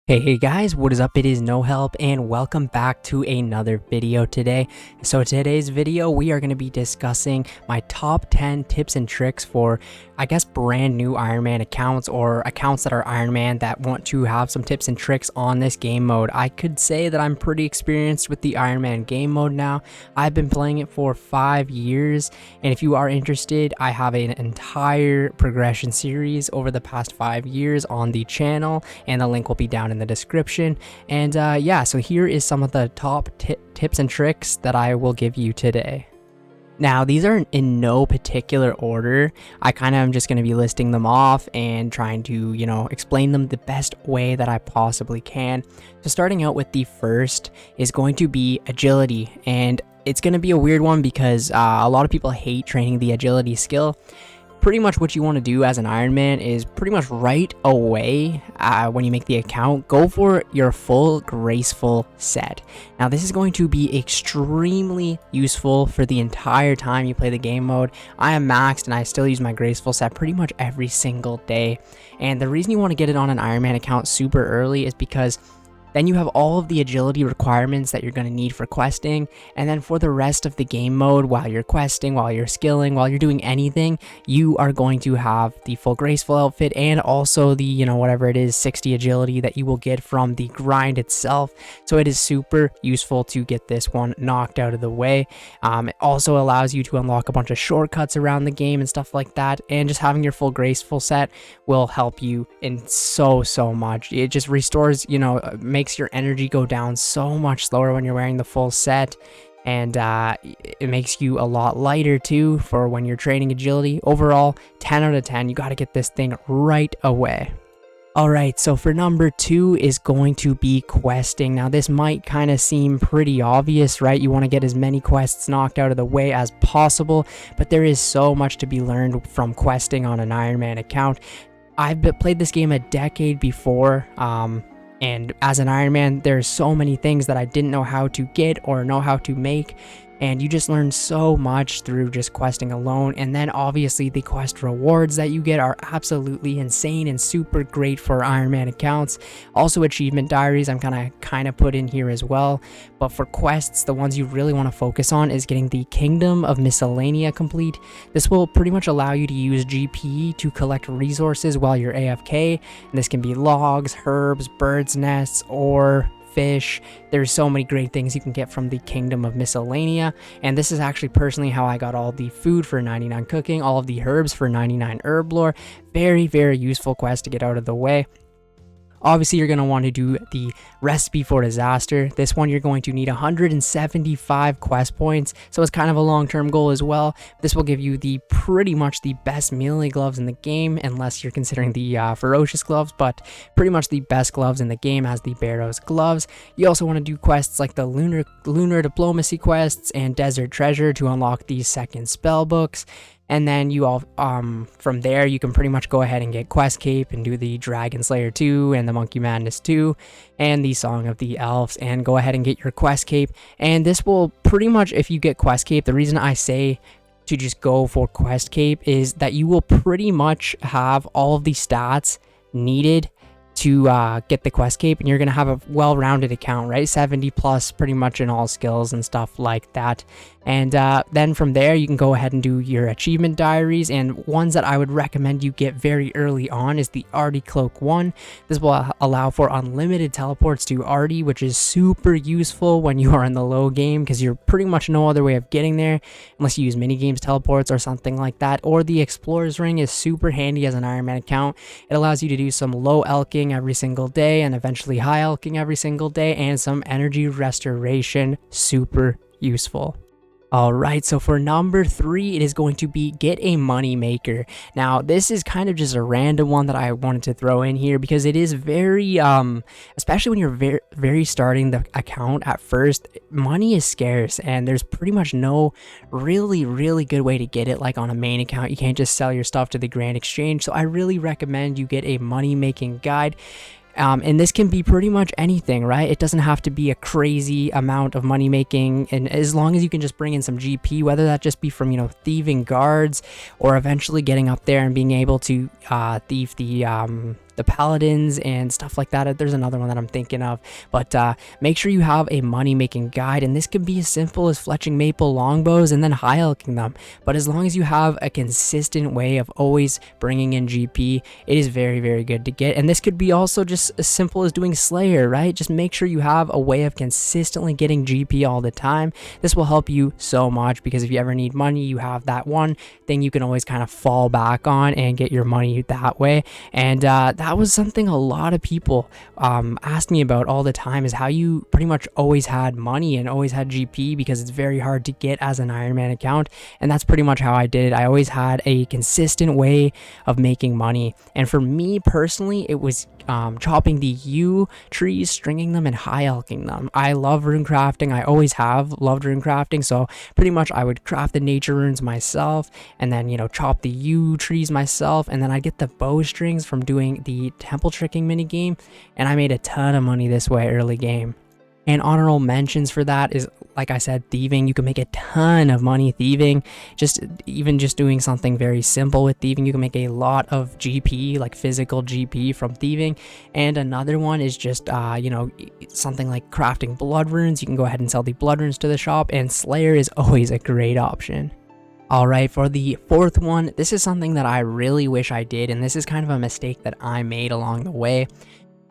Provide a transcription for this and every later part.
Hey guys, what is up? It is No Help and welcome back to another video today. So today's video we are going to be discussing my top 10 tips and tricks for brand new Ironman accounts or accounts that are Ironman that want to have some tips and tricks on this game mode. I could say that I'm pretty experienced with the Ironman game mode now. I've been playing it for 5 years, and if you are interested, I have an entire progression series over the past 5 years on the channel, and the link will be down in the description. And yeah, so here is some of the top tips and tricks that I will give you today. Now, these are in no particular order. I kind of am just going to be listing them off and trying to, explain them the best way that I possibly can. So starting out with the first is going to be agility. And it's going to be a weird one because a lot of people hate training the agility skill. Pretty much what you want to do as an Ironman is pretty much right away when you make the account, go for your full Graceful Set. Now this is going to be extremely useful for the entire time you play the game mode. I am maxed and I still use my Graceful Set pretty much every single day. And the reason you want to get it on an Ironman account super early is because then you have all of the agility requirements that you're going to need for questing, and then for the rest of the game mode, while you're questing, while you're skilling, while you're doing anything, you are going to have the full graceful outfit and also the, whatever it is, 60 agility that you will get from the grind itself. So it is super useful to get this one knocked out of the way. It also allows you to unlock a bunch of shortcuts around the game and stuff like that, and just having your full graceful set will help you in so much. It just restores, makes your energy go down so much slower when you're wearing the full set, and it makes you a lot lighter too for when you're training agility. Overall, 10 out of 10. You got to get this thing right away. Alright, so for number 2 is going to be questing. Now this might kind of seem pretty obvious, right? You want to get as many quests knocked out of the way as possible, but there is so much to be learned from questing on an Ironman account. I've played this game a decade before, and as an Ironman, there's so many things that I didn't know how to get or know how to make. And you just learn so much through just questing alone. And then obviously the quest rewards that you get are absolutely insane and super great for Ironman accounts. Also achievement diaries I'm kind of put in here as well. But for quests, the ones you really want to focus on is getting the Kingdom of Miscellanea complete. This will pretty much allow you to use GP to collect resources while you're AFK. And this can be logs, herbs, birds' nests, or fish. There's so many great things you can get from the Kingdom of Miscellanea, and this is actually personally how I got all the food for 99 cooking, all of the herbs for 99 herb lore. Very useful quest to get out of the way. Obviously, you're going to want to do the Recipe for Disaster. This one, you're going to need 175 quest points, so it's kind of a long-term goal as well. This will give you pretty much the best melee gloves in the game, unless you're considering the ferocious gloves, but pretty much the best gloves in the game as the Barrow's gloves. You also want to do quests like the lunar diplomacy quests and desert treasure to unlock these second spell books. And then you all, from there, you can pretty much go ahead and get Quest Cape and do the Dragon Slayer 2 and the Monkey Madness 2 and the Song of the Elves, and go ahead and get your Quest Cape. And this will pretty much, if you get Quest Cape, the reason I say to just go for Quest Cape is that you will pretty much have all of the stats needed to get the Quest Cape, and you're going to have a well-rounded account, right? 70 plus pretty much in all skills and stuff like that. And then from there, you can go ahead and do your achievement diaries, and ones that I would recommend you get very early on is the Artie Cloak 1. This will allow for unlimited teleports to Artie, which is super useful when you are in the low game, because you're pretty much no other way of getting there unless you use minigames teleports or something like that. Or the Explorer's Ring is super handy as an Ironman account. It allows you to do some low elking every single day and eventually high elking every single day, and some energy restoration. Super useful. Alright, so for number 3, it is going to be get a money maker. Now, this is kind of just a random one that I wanted to throw in here because it is very, especially when you're very starting the account at first, money is scarce and there's pretty much no really good way to get it like on a main account. You can't just sell your stuff to the Grand Exchange, so I really recommend you get a money making guide. And this can be pretty much anything, right? It doesn't have to be a crazy amount of money making, and as long as you can just bring in some GP, whether that just be from, thieving guards or eventually getting up there and being able to thieve the the paladins and stuff like that. There's another one that I'm thinking of, but make sure you have a money making guide, and this can be as simple as fletching maple longbows and then high elking them. But as long as you have a consistent way of always bringing in GP, it is very, very good to get. And this could be also just as simple as doing Slayer, right? Just make sure you have a way of consistently getting GP all the time. This will help you so much, because if you ever need money, you have that one thing you can always kind of fall back on and get your money that way. And that was something a lot of people asked me about all the time, is how you pretty much always had money and always had GP, because it's very hard to get as an Ironman account. And that's pretty much how I did it. I always had a consistent way of making money. And for me personally, it was chopping the yew trees, stringing them, and high elking them. I love rune crafting. I always have loved rune crafting, so pretty much I would craft the nature runes myself, and then, you know, chop the yew trees myself, and then I get the bowstrings from doing the temple tricking mini game, and I made a ton of money this way early game. And honorable mentions for that is, like I said, thieving. You can make a ton of money thieving. Even just doing something very simple with thieving, you can make a lot of GP, like physical GP from thieving. And another one is just, you know, something like crafting blood runes. You can go ahead and sell the blood runes to the shop, and Slayer is always a great option. Alright, for the fourth one, this is something that I really wish I did, and this is kind of a mistake that I made along the way.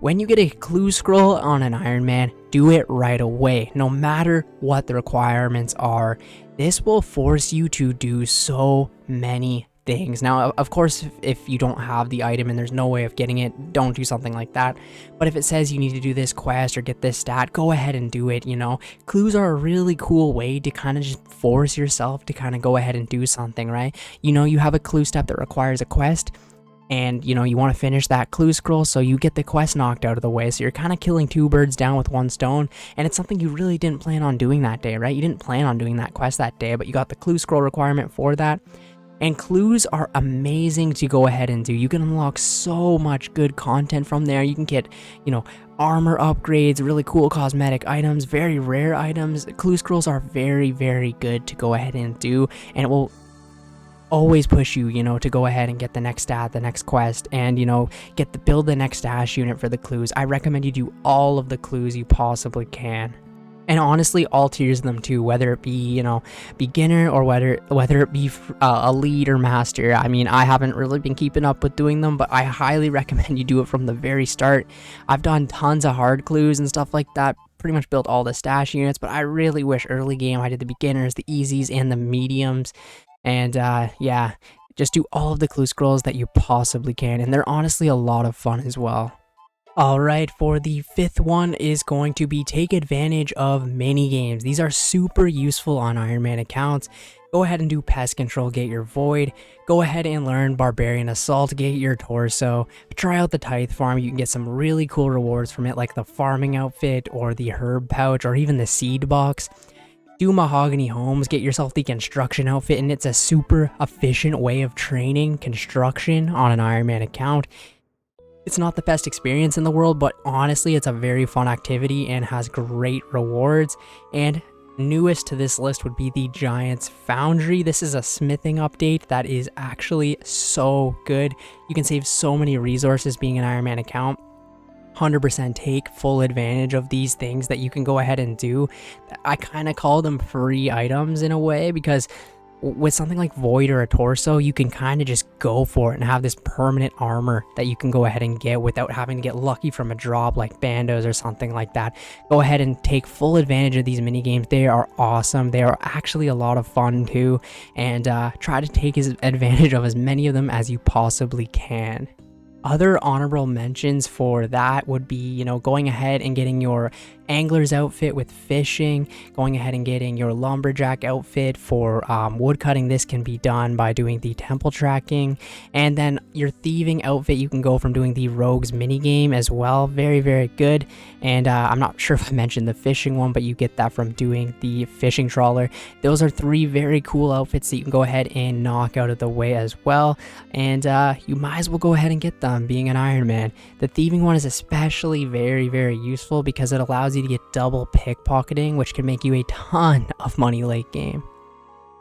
When you get a clue scroll on an Ironman, do it right away, no matter what the requirements are. This will force you to do so many things. Now, of course, if you don't have the item and there's no way of getting it, don't do something like that. But if it says you need to do this quest or get this stat, go ahead and do it, you know. Clues are a really cool way to kind of just force yourself to kind of go ahead and do something, right? You know, you have a clue step that requires a quest, and you know you want to finish that clue scroll, so you get the quest knocked out of the way, so you're kind of killing two birds down with one stone. And it's something you really didn't plan on doing that day, right? You didn't plan on doing that quest that day, but you got the clue scroll requirement for that. And clues are amazing to go ahead and do. You can unlock so much good content from there. You can get, you know, armor upgrades, really cool cosmetic items, very rare items. Clue scrolls are very, very good to go ahead and do, and it will always push you, you know, to go ahead and get the next stat, the next quest, and, you know, build the next stash unit for the clues. I recommend you do all of the clues you possibly can. And honestly, all tiers of them too, whether it be, you know, beginner or whether it be elite or master. I mean, I haven't really been keeping up with doing them, but I highly recommend you do it from the very start. I've done tons of hard clues and stuff like that, pretty much built all the stash units, but I really wish early game I did the beginners, the easies, and the mediums. And yeah, just do all of the clue scrolls that you possibly can, and they're honestly a lot of fun as well. Alright, for the fifth one is going to be take advantage of mini games. These are super useful on Ironman accounts. Go ahead and do pest control, get your void. Go ahead and learn barbarian assault, get your torso. Try out the tithe farm, you can get some really cool rewards from it, like the farming outfit or the herb pouch or even the seed box. Do mahogany homes, get yourself the construction outfit, and it's a super efficient way of training construction on an Ironman account. It's not the best experience in the world, but honestly, it's a very fun activity and has great rewards. And newest to this list would be the Giant's Foundry. This is a smithing update that is actually so good. You can save so many resources being an Ironman account. 100% take full advantage of these things that you can go ahead and do. I kind of call them free items in a way, because with something like void or a torso, you can kind of just go for it and have this permanent armor that you can go ahead and get without having to get lucky from a drop like bandos or something like that. Go ahead and take full advantage of these mini games. They are awesome. They are actually a lot of fun too, and try to take advantage of as many of them as you possibly can. Other honorable mentions for that would be, you know, going ahead and getting your angler's outfit with fishing, going ahead and getting your lumberjack outfit for woodcutting. This can be done by doing the temple tracking, and then your thieving outfit you can go from doing the rogues minigame as well. Very, very good. And I'm not sure if I mentioned the fishing one, but you get that from doing the fishing trawler. Those are three very cool outfits that you can go ahead and knock out of the way as well, and you might as well go ahead and get them being an Ironman. The thieving one is especially very, very useful because it allows you to get double pickpocketing, which can make you a ton of money late game.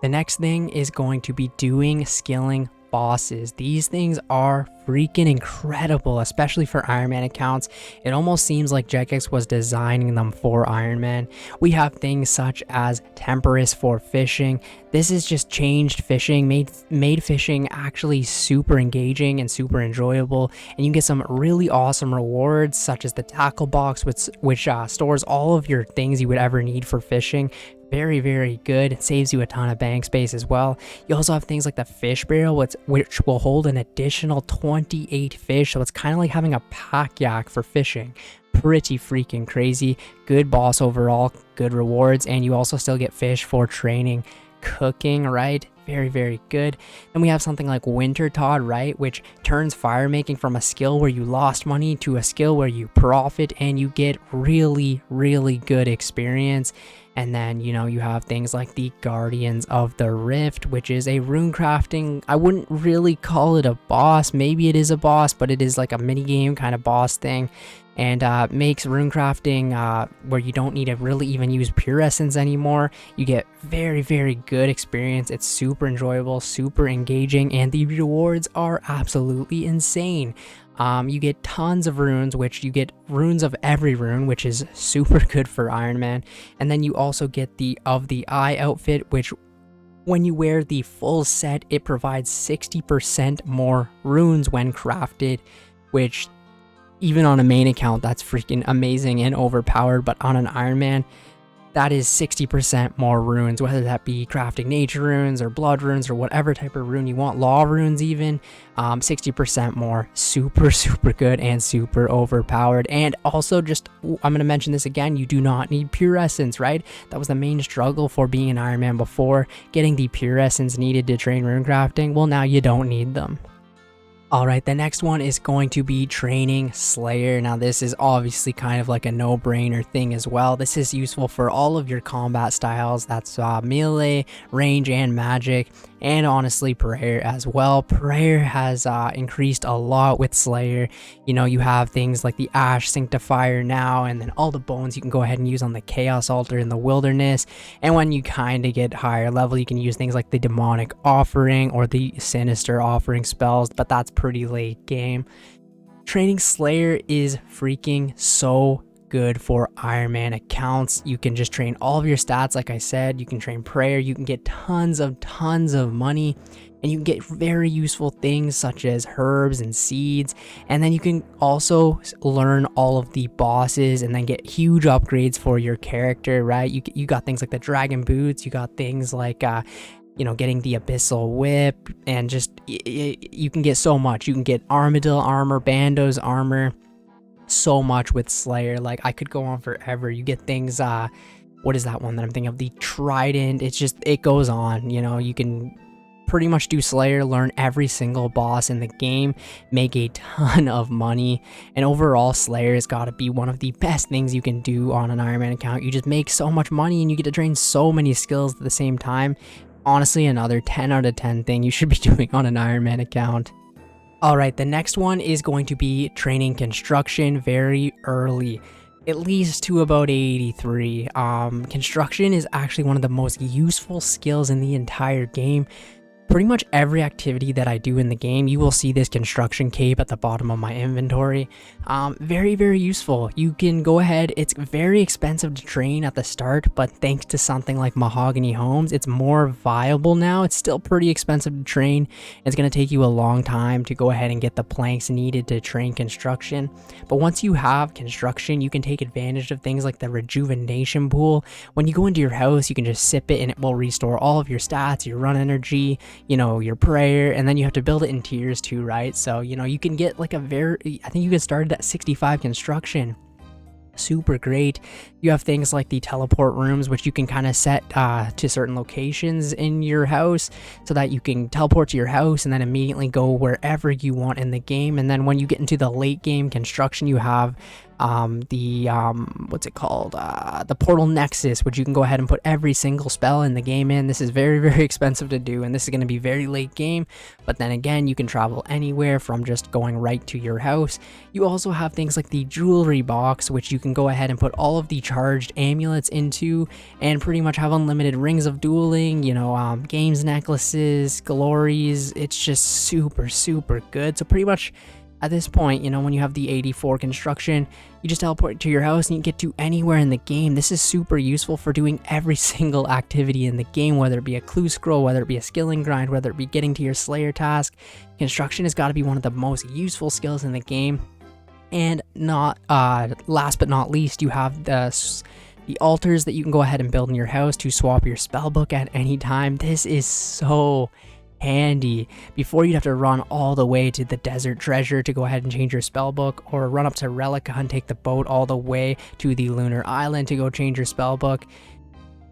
The next thing is going to be doing skilling bosses. These things are freaking incredible, especially for Ironman accounts. It almost seems like Jagex was designing them for Ironman. We have things such as Temperance for fishing. This is just changed fishing, made fishing actually super engaging and super enjoyable, and you get some really awesome rewards such as the tackle box, which stores all of your things you would ever need for fishing. Very, very good. It saves you a ton of bank space as well. You also have things like the fish barrel, which will hold an additional 28 fish, so it's kind of like having a pack yak for fishing. Pretty freaking crazy. Good boss overall, good rewards, and you also still get fish for training, cooking, right? Very, very good. Then we have something like Winter Todd, right, which turns fire making from a skill where you lost money to a skill where you profit and you get really, really good experience. And then, you know, you have things like the Guardians of the Rift, which is a rune crafting. I wouldn't really call it a boss. Maybe it is a boss, but it is like a mini game kind of boss thing. And makes rune crafting where you don't need to really even use pure essence anymore. You get very, very good experience. It's super enjoyable, super engaging, and the rewards are absolutely insane. You get tons of runes, which you get runes of every rune, which is super good for Ironman. And then you also get the Of the Eye outfit, which when you wear the full set, it provides 60% more runes when crafted, which even on a main account, that's freaking amazing and overpowered. But on an Ironman, that is 60% more runes, whether that be crafting nature runes or blood runes or whatever type of rune you want, law runes even, 60% more. Super, super good and super overpowered. And also just, I'm going to mention this again, you do not need pure essence, right? That was the main struggle for being an Ironman before, getting the pure essence needed to train rune crafting. Well, now you don't need them. Alright, the next one is going to be training Slayer. Now this is obviously kind of like a no-brainer thing as well. This is useful for all of your combat styles. That's melee, range, and magic, and honestly prayer as well. Prayer has increased a lot with Slayer. You know, you have things like the Ash Sanctifier now, and then all the bones you can go ahead and use on the Chaos Altar in the Wilderness. And when you kind of get higher level, you can use things like the Demonic Offering or the Sinister Offering spells, but that's pretty late game. Training Slayer is freaking so good for Ironman accounts. You can just train all of your stats, like I said. You can train prayer, you can get tons of money, and you can get very useful things such as herbs and seeds. And then you can also learn all of the bosses and then get huge upgrades for your character, right? You got things like the dragon boots, you got things like you know, getting the abyssal whip, and just you can get so much. You can get armadillo armor, bandos armor, so much with Slayer. Like, I could go on forever. You get things, what is that one that I'm thinking of? The trident. It's just, it goes on. You know, you can pretty much do Slayer, learn every single boss in the game, make a ton of money, and overall Slayer has got to be one of the best things you can do on an Ironman account. You just make so much money and you get to train so many skills at the same time. Honestly, another 10 out of 10 thing you should be doing on an Ironman account. Alright, the next one is going to be training construction very early, at least to about 83. Construction is actually one of the most useful skills in the entire game. Pretty much every activity that I do in the game, you will see this construction cape at the bottom of my inventory. Very, very useful. You can go ahead, it's very expensive to train at the start, but thanks to something like Mahogany Homes, it's more viable now. It's still pretty expensive to train. It's going to take you a long time to go ahead and get the planks needed to train construction. But once you have construction, you can take advantage of things like the rejuvenation pool. When you go into your house, you can just sip it and it will restore all of your stats, your run energy, you know, your prayer, and then you have to build it in tiers too, right? So, you know, you can get like I think you can start at 65 construction. Super great. You have things like the teleport rooms, which you can kind of set to certain locations in your house so that you can teleport to your house and then immediately go wherever you want in the game. And then when you get into the late game construction, you have what's it called, the portal nexus, which you can go ahead and put every single spell in the game in. This is very, very expensive to do, and this is going to be very late game, but then again, you can travel anywhere from just going right to your house. You also have things like the jewelry box, which you can go ahead and put all of the charged amulets into and pretty much have unlimited rings of dueling, you know, games necklaces, glories. It's just super, super good. So pretty much at this point, you know, when you have the 84 construction, you just teleport to your house and you get to anywhere in the game. This is super useful for doing every single activity in the game, whether it be a clue scroll, whether it be a skilling grind, whether it be getting to your Slayer task. Construction has got to be one of the most useful skills in the game. And not last but not least, you have the altars that you can go ahead and build in your house to swap your spellbook at any time. This is so handy. Before, you'd have to run all the way to the desert treasure to go ahead and change your spellbook, or run up to Relica and take the boat all the way to the lunar island to go change your spellbook.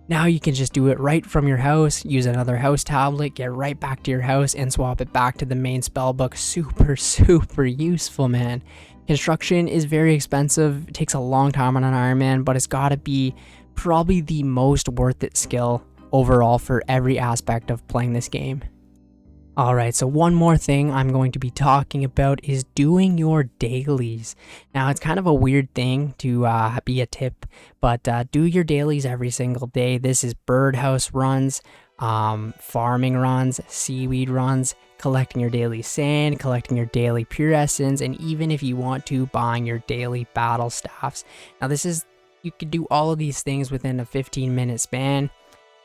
Now you can just do it right from your house, use another house tablet, get right back to your house and swap it back to the main spellbook. Super, super useful, man. Construction is very expensive. It takes a long time on an Ironman, but it's got to be probably the most worth it skill overall for every aspect of playing this game. Alright, so one more thing I'm going to be talking about is doing your dailies. Now, it's kind of a weird thing to be a tip, but do your dailies every single day. This is birdhouse runs, farming runs, seaweed runs, collecting your daily sand, collecting your daily pure essence, and even if you want to, buying your daily battle staffs. Now, you could do all of these things within a 15-minute span.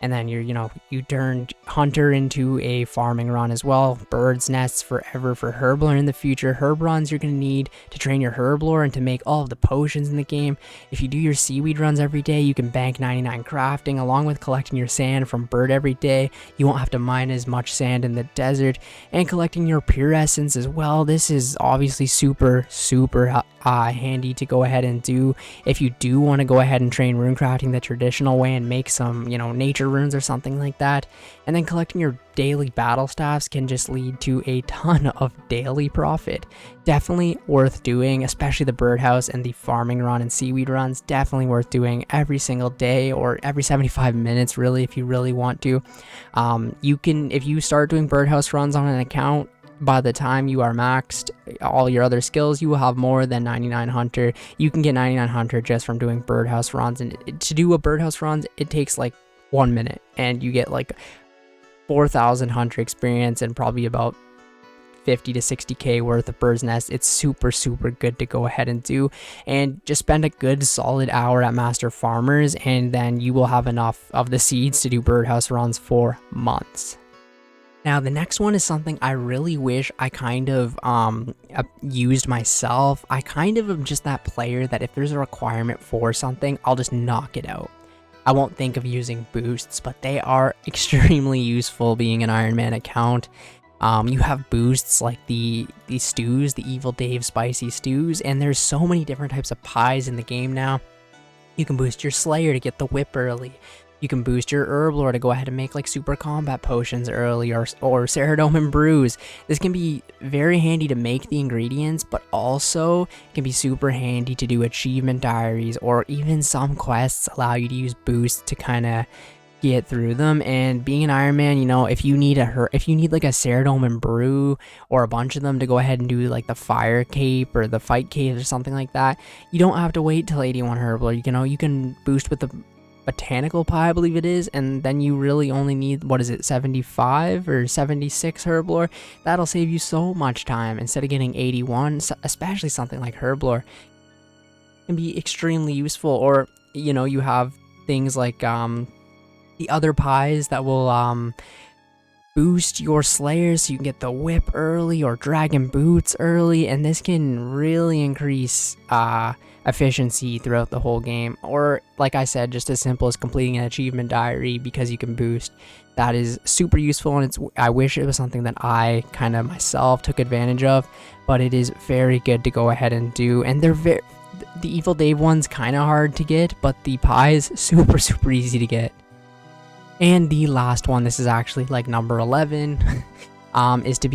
And then you turned hunter into a farming run as well. Birds nests forever for herblore in the future. Herb runs you're going to need to train your herblore and to make all of the potions in the game. If you do your seaweed runs every day, you can bank 99 crafting along with collecting your sand from bird every day. You won't have to mine as much sand in the desert, and collecting your pure essence as well. This is obviously super, super handy to go ahead and do if you do want to go ahead and train rune crafting the traditional way and make some, nature runes or something like that. And then collecting your daily battle staffs can just lead to a ton of daily profit. Definitely worth doing, especially the birdhouse and the farming run and seaweed runs. Definitely worth doing every single day or every 75 minutes, really, if you really want to. If you start doing birdhouse runs on an account, by the time you are maxed all your other skills, you will have more than 99 hunter. You can get 99 hunter just from doing birdhouse runs, and to do a birdhouse runs, it takes like 1 minute, and you get like 4,000 hunter experience and probably about 50 to 60k worth of bird's nest. It's super, super good to go ahead and do, and just spend a good solid hour at Master Farmers, and then you will have enough of the seeds to do birdhouse runs for months. Now, the next one is something I really wish I kind of used myself. I kind of am just that player that if there's a requirement for something, I'll just knock it out. I won't think of using boosts, but they are extremely useful being an Ironman account. You have boosts like the stews, the Evil Dave spicy stews, and there's so many different types of pies in the game now. You can boost your Slayer to get the whip early. You can boost your Herblore to go ahead and make like super combat potions early, or Ceridome and Brews. This can be very handy to make the ingredients, but also it can be super handy to do achievement diaries, or even some quests allow you to use boosts to kind of get through them. And being an Ironman, if you need like a Ceridome and Brew or a bunch of them to go ahead and do like the fire cape or the fight cape or something like that, you don't have to wait till 81 Herblore. You can boost with the botanical pie, I believe it is, and then you really only need 75 or 76 Herblore. That'll save you so much time instead of getting 81, especially something like Herblore can be extremely useful. Or you have things like the other pies that will boost your Slayers so you can get the whip early or dragon boots early, and this can really increase efficiency throughout the whole game. Or like I said, just as simple as completing an achievement diary because you can boost. That is super useful, and I wish it was something that I kind of myself took advantage of, but it is very good to go ahead and do. And the Evil Dave one's kind of hard to get, but the pies super, super easy to get. And the last one, this is actually like number 11, is to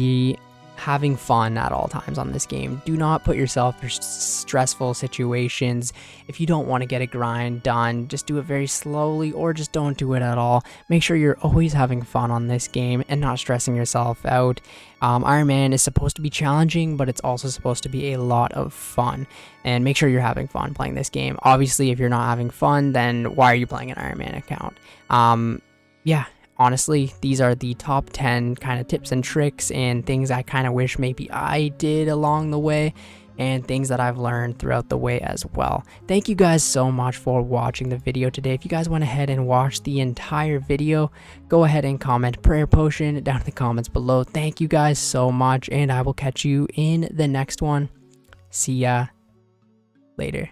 having fun at all times on this game. Do not put yourself through stressful situations. If you don't want to get a grind done, just do it very slowly or just don't do it at all. Make sure you're always having fun on this game and not stressing yourself out. Ironman is supposed to be challenging, but it's also supposed to be a lot of fun. And make sure you're having fun playing this game. Obviously, if you're not having fun, then why are you playing an Ironman account? Yeah. Honestly, these are the top 10 kind of tips and tricks and things I kind of wish maybe I did along the way, and things that I've learned throughout the way as well. Thank you guys so much for watching the video today. If you guys went ahead and watched the entire video, go ahead and comment prayer potion down in the comments below. Thank you guys so much, and I will catch you in the next one. See ya later.